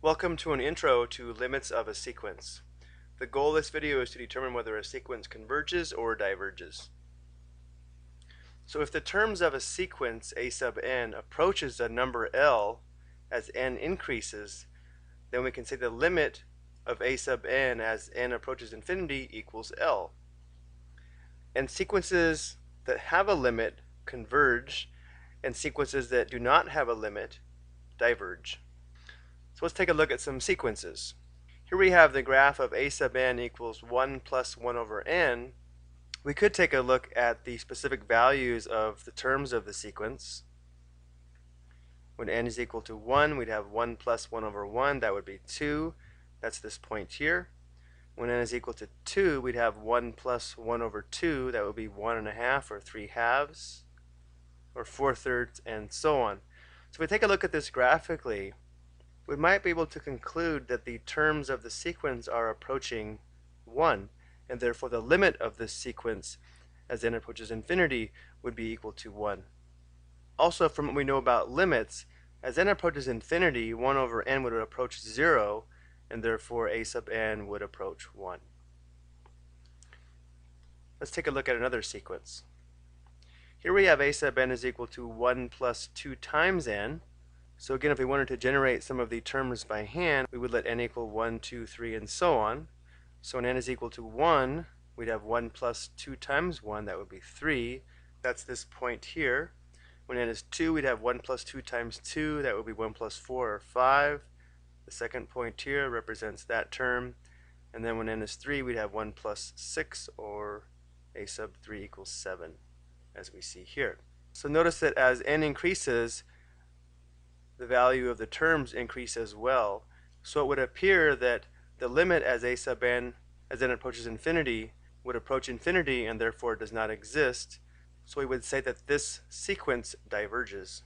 Welcome to an intro to limits of a sequence. The goal of this video is to determine whether a sequence converges or diverges. So if the terms of a sequence a sub n approaches a number L as n increases, then we can say the limit of a sub n as n approaches infinity equals L. And sequences that have a limit converge, and sequences that do not have a limit diverge. So let's take a look at some sequences. Here we have the graph of a sub n equals 1 plus 1 over n. We could take a look at the specific values of the terms of the sequence. When n is equal to 1, we'd have 1 plus 1 over 1, that would be 2. That's this point here. When n is equal to 2, we'd have 1 plus 1 over 2, that would be 1.5 or 3 halves, or 4/3, and so on. So if we take a look at this graphically, we might be able to conclude that the terms of the sequence are approaching 1, and therefore the limit of this sequence as n approaches infinity would be equal to 1. Also, from what we know about limits, as n approaches infinity, 1 over n would approach 0, and therefore a sub n would approach 1. Let's take a look at another sequence. Here we have a sub n is equal to 1 plus 2 times n. So again, if we wanted to generate some of the terms by hand, we would let n equal 1, 2, 3, and so on. So when n is equal to 1, we'd have 1 plus 2 times 1, that would be 3. That's this point here. When n is 2, we'd have 1 plus 2 times 2, that would be 1 plus 4, or 5. The second point here represents that term. And then when n is 3, we'd have 1 plus 6, or a sub 3 equals 7, as we see here. So notice that as n increases, the value of the terms increase as well. So it would appear that the limit as a sub n as n approaches infinity would approach infinity and therefore does not exist. So we would say that this sequence diverges.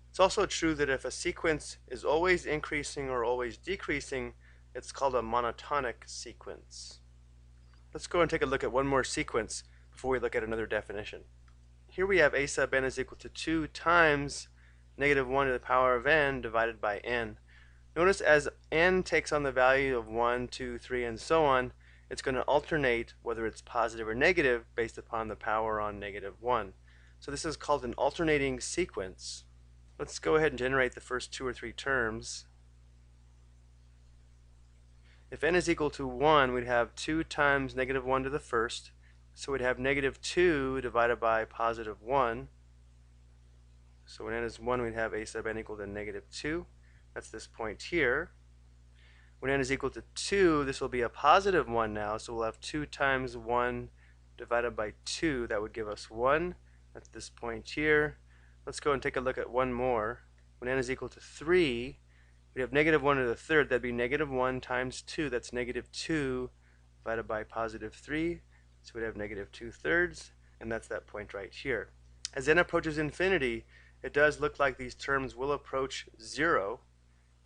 It's also true that if a sequence is always increasing or always decreasing, it's called a monotonic sequence. Let's go and take a look at one more sequence before we look at another definition. Here we have a sub n is equal to 2 times negative 1 to the power of n divided by n. Notice as n takes on the value of 1, 2, 3, and so on, it's going to alternate whether it's positive or negative based upon the power on negative 1. So this is called an alternating sequence. Let's go ahead and generate the first 2 or 3 terms. If n is equal to 1, we'd have 2 times negative 1 to the first. So we'd have negative 2 divided by positive 1. So when n is 1, we'd have a sub n equal to negative 2. That's this point here. When n is equal to 2, this will be a positive 1 now, so we'll have 2 times 1 divided by 2. That would give us 1. That's this point here. Let's go and take a look at one more. When n is equal to 3, we have negative 1 to the third. That'd be negative 1 times 2. That's negative 2 divided by positive 3. So we'd have negative 2/3, and that's that point right here. As n approaches infinity, it does look like these terms will approach 0.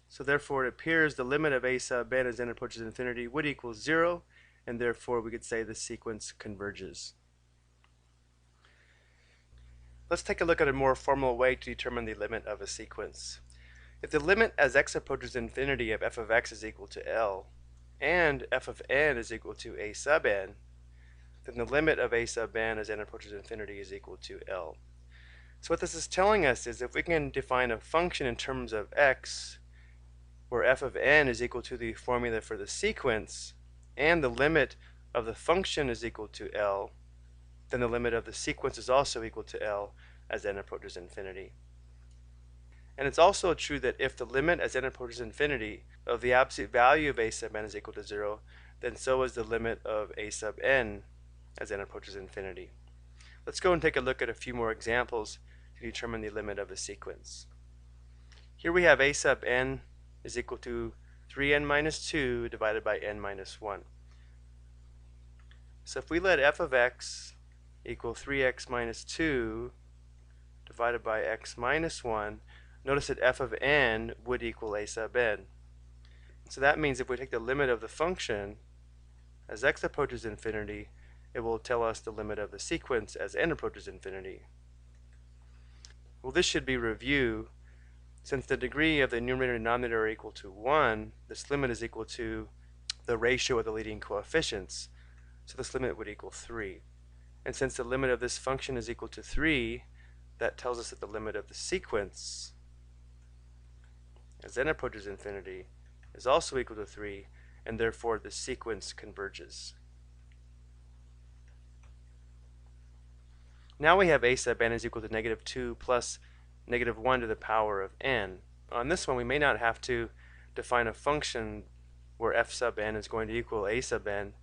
So therefore it appears the limit of a sub n as n approaches infinity would equal 0, and therefore we could say the sequence converges. Let's take a look at a more formal way to determine the limit of a sequence. If the limit as x approaches infinity of f of x is equal to L, and f of n is equal to a sub n, then the limit of a sub n as n approaches infinity is equal to L. So what this is telling us is if we can define a function in terms of x, where f of n is equal to the formula for the sequence, and the limit of the function is equal to L, then the limit of the sequence is also equal to L as n approaches infinity. And it's also true that if the limit as n approaches infinity of the absolute value of a sub n is equal to 0, then so is the limit of a sub n as n approaches infinity. Let's go and take a look at a few more examples to determine the limit of a sequence. Here we have a sub n is equal to 3n minus 2 divided by n minus 1. So if we let f of x equal 3x minus 2 divided by x minus 1, notice that f of n would equal a sub n. So that means if we take the limit of the function as x approaches infinity, it will tell us the limit of the sequence as n approaches infinity. Well, this should be review. Since the degree of the numerator and denominator are equal to 1, this limit is equal to the ratio of the leading coefficients. So this limit would equal 3. And since the limit of this function is equal to 3, that tells us that the limit of the sequence, as n approaches infinity, is also equal to 3, and therefore the sequence converges. Now we have a sub n is equal to negative 2 plus negative 1 to the power of n. On this one, we may not have to define a function where f sub n is going to equal a sub n,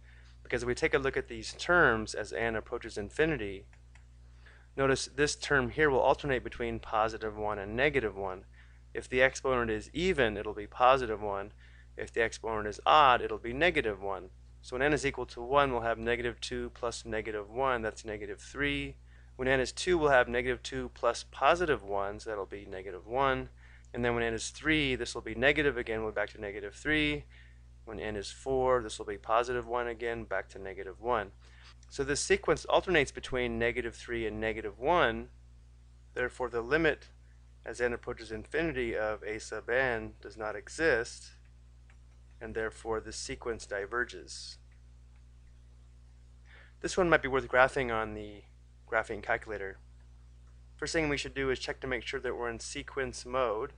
because if we take a look at these terms as n approaches infinity, notice this term here will alternate between positive 1 and negative 1. If the exponent is even, it'll be positive 1. If the exponent is odd, it'll be negative 1. So when n is equal to 1, we'll have negative 2 plus negative 1, that's negative 3. When n is 2, we'll have negative 2 plus positive 1, so that'll be negative 1. And then when n is 3, this will be negative again, we're back to negative 3. When n is 4, this will be positive 1 again, back to negative 1. So this sequence alternates between negative 3 and negative 1. Therefore, the limit as n approaches infinity of a sub n does not exist, and therefore the sequence diverges. This one might be worth graphing on the graphing calculator. First thing we should do is check to make sure that we're in sequence mode.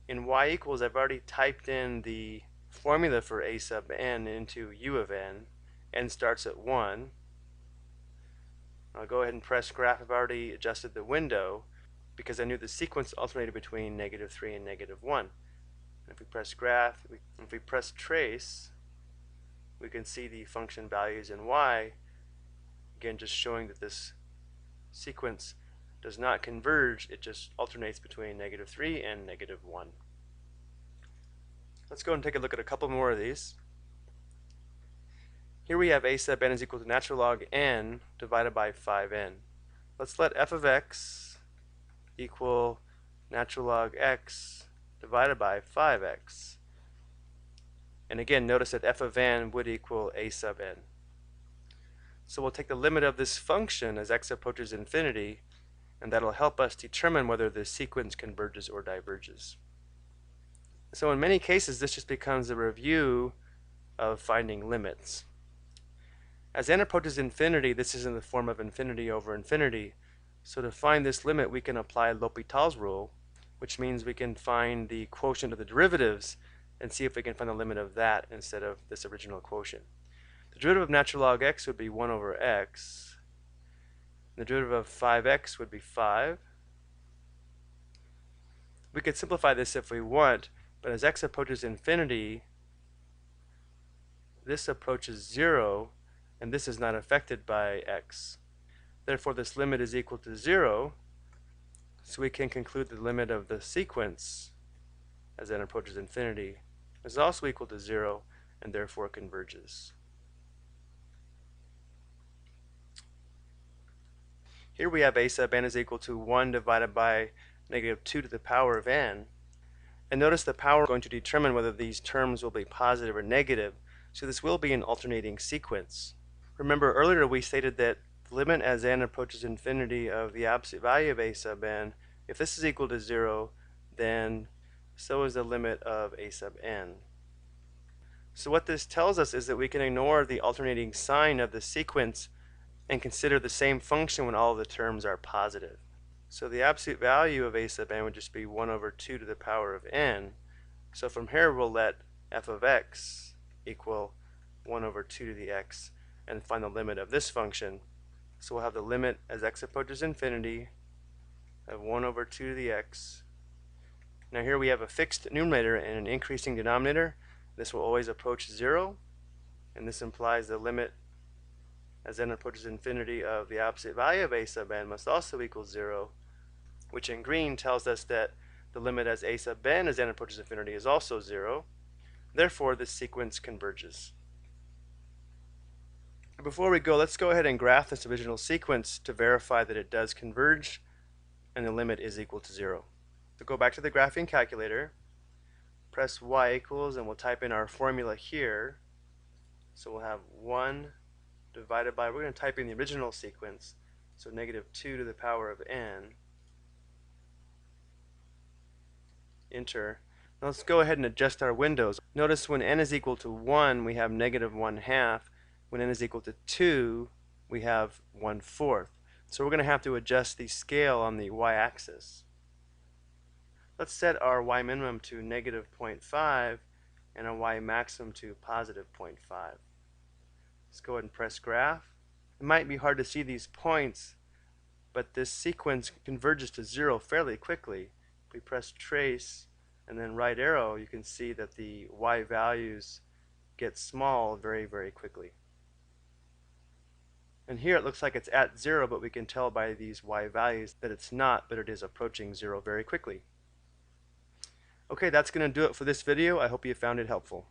In y equals, I've already typed in the formula for a sub n into u of n. N starts at 1. I'll go ahead and press graph. I've already adjusted the window because I knew the sequence alternated between negative 3 and negative 1. And if we press graph, if we press trace, we can see the function values in y, again just showing that this sequence does not converge, it just alternates between negative 3 and negative 1. Let's go and take a look at a couple more of these. Here we have a sub n is equal to natural log n divided by 5n. Let's let f of x equal natural log x divided by 5x. And again, notice that f of n would equal a sub n. So we'll take the limit of this function as x approaches infinity, and that'll help us determine whether the sequence converges or diverges. So in many cases, this just becomes a review of finding limits. As n approaches infinity, this is in the form of infinity over infinity. So to find this limit, we can apply L'Hopital's rule, which means we can find the quotient of the derivatives and see if we can find the limit of that instead of this original quotient. The derivative of natural log x would be 1 over x. The derivative of 5x would be 5. We could simplify this if we want, but as x approaches infinity, this approaches 0, and this is not affected by x. Therefore, this limit is equal to 0, so we can conclude the limit of the sequence as n approaches infinity is also equal to 0, and therefore converges. Here we have a sub n is equal to 1 divided by negative 2 to the power of n. And notice the power is going to determine whether these terms will be positive or negative, so this will be an alternating sequence. Remember earlier we stated that the limit as n approaches infinity of the absolute value of a sub n, if this is equal to 0, then so is the limit of a sub n. So what this tells us is that we can ignore the alternating sign of the sequence and consider the same function when all of the terms are positive. So the absolute value of a sub n would just be 1 over 2 to the power of n. So from here we'll let f of x equal 1 over 2 to the x and find the limit of this function. So we'll have the limit as x approaches infinity of 1 over 2 to the x. Now here we have a fixed numerator and an increasing denominator. This will always approach 0, and this implies the limit as n approaches infinity of the absolute value of a sub n must also equal 0, which in green tells us that the limit as a sub n as n approaches infinity is also 0. Therefore, this sequence converges. Before we go, let's go ahead and graph this original sequence to verify that it does converge and the limit is equal to 0. So go back to the graphing calculator, press y equals, and we'll type in our formula here. So we'll have 1 divided by, we're going to type in the original sequence, so negative 2 to the power of n enter. Now let's go ahead and adjust our windows. Notice when n is equal to 1, we have -1/2. When n is equal to 2, we have 1/4. So we're going to have to adjust the scale on the y-axis. Let's set our y minimum to -0.5 and our y maximum to +0.5. Let's go ahead and press graph. It might be hard to see these points, but this sequence converges to 0 fairly quickly. If we press trace and then right arrow, you can see that the y values get small very, very quickly. And here it looks like it's at 0, but we can tell by these y values that it's not, but it is approaching 0 very quickly. Okay, that's going to do it for this video. I hope you found it helpful.